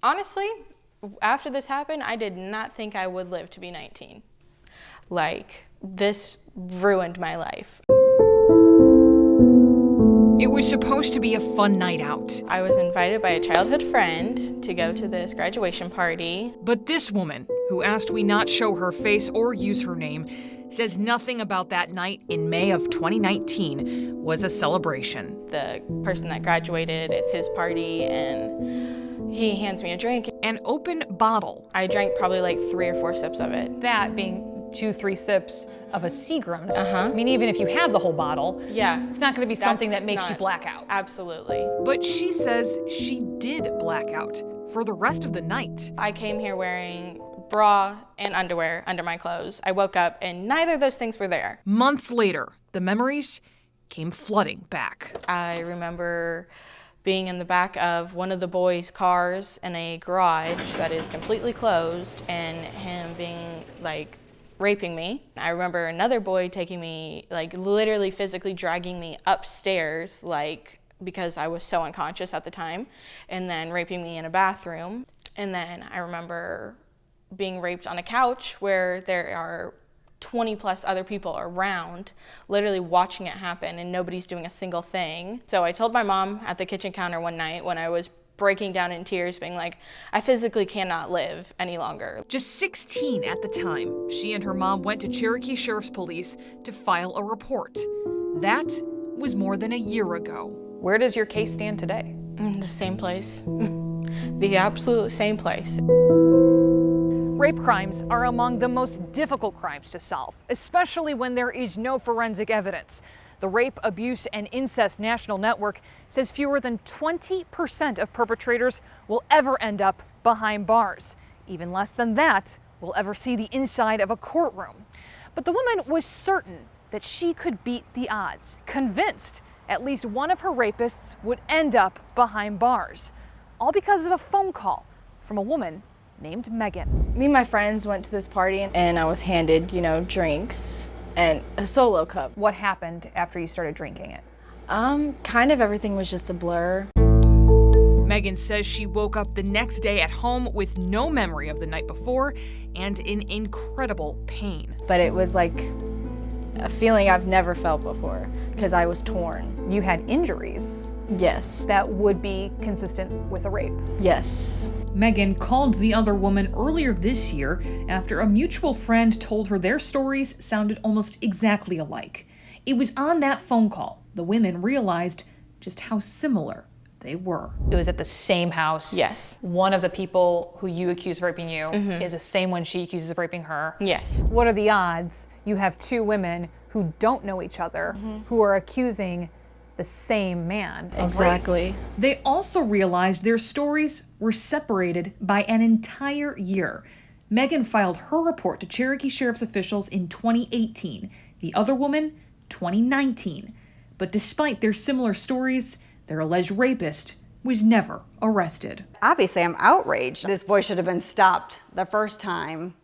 Honestly, after this happened, I did not think I would live to be 19. Like, this ruined my life. It was supposed to be a fun night out. I was invited by a childhood friend to go to this graduation party. But this woman, who asked we not show her face or use her name, says nothing about that night in May of 2019 was a celebration. The person that graduated, it's his party, and he hands me a drink. An open bottle. I drank probably like 3 or 4 sips of it. That being 2-3 sips of a Seagram's. Uh-huh. I mean, even if you had the whole bottle, yeah, it's not going to be something that makes you black out. Absolutely. But she says she did black out for the rest of the night. I came here wearing bra and underwear under my clothes. I woke up and neither of those things were there. Months later, the memories came flooding back. I remember being in the back of one of the boys' cars in a garage that is completely closed and him being like raping me. I remember another boy taking me, like literally physically dragging me upstairs, like because I was so unconscious at the time, and then raping me in a bathroom. And then I remember being raped on a couch where there are 20 plus other people around, literally watching it happen, and nobody's doing a single thing. So I told my mom at the kitchen counter one night when I was breaking down in tears, being like, I physically cannot live any longer. Just 16 at the time, she and her mom went to Cherokee Sheriff's Police to file a report. That was more than a year ago. Where does your case stand today? The same place. The absolute same place. Rape crimes are among the most difficult crimes to solve, especially when there is no forensic evidence. The Rape, Abuse, and Incest National Network says fewer than 20% of perpetrators will ever end up behind bars. Even less than that will ever see the inside of a courtroom. But the woman was certain that she could beat the odds, convinced at least one of her rapists would end up behind bars, all because of a phone call from a woman named Megan. Me and my friends went to this party and I was handed, drinks and a Solo cup. What happened after you started drinking it? Kind of everything was just a blur. Megan says she woke up the next day at home with no memory of the night before and in incredible pain. But it was like a feeling I've never felt before because I was torn. You had injuries. Yes. That would be consistent with a rape. Yes. Megan called the other woman earlier this year after a mutual friend told her their stories sounded almost exactly alike. It was on that phone call the women realized just how similar they were. It was at the same house. Yes. One of the people who you accuse of raping you is the same one she accuses of raping her. Yes. What are the odds you have two women who don't know each other who are accusing the same man of rape? Exactly. They also realized their stories were separated by an entire year. Megan filed her report to Cherokee Sheriff's officials in 2018, the other woman, 2019. But despite their similar stories, their alleged rapist was never arrested. Obviously, I'm outraged. This boy should have been stopped the first time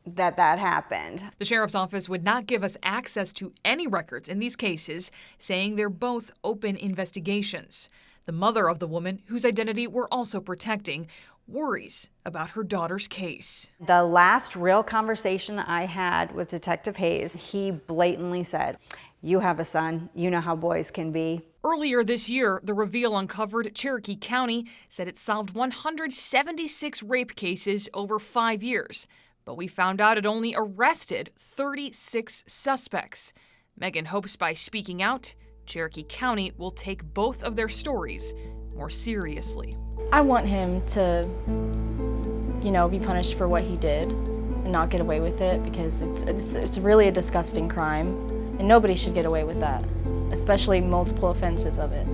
that happened. The sheriff's office would not give us access to any records in these cases, saying they're both open investigations. The mother of the woman, whose identity we're also protecting, worries about her daughter's case. The last real conversation I had with Detective Hayes, he blatantly said, "You have a son. You know how boys can be." Earlier this year, the reveal uncovered Cherokee County said it solved 176 rape cases over 5 years. But we found out it only arrested 36 suspects. Megan hopes by speaking out, Cherokee County will take both of their stories more seriously. I want him to, be punished for what he did and not get away with it because it's really a disgusting crime and nobody should get away with that, especially multiple offenses of it.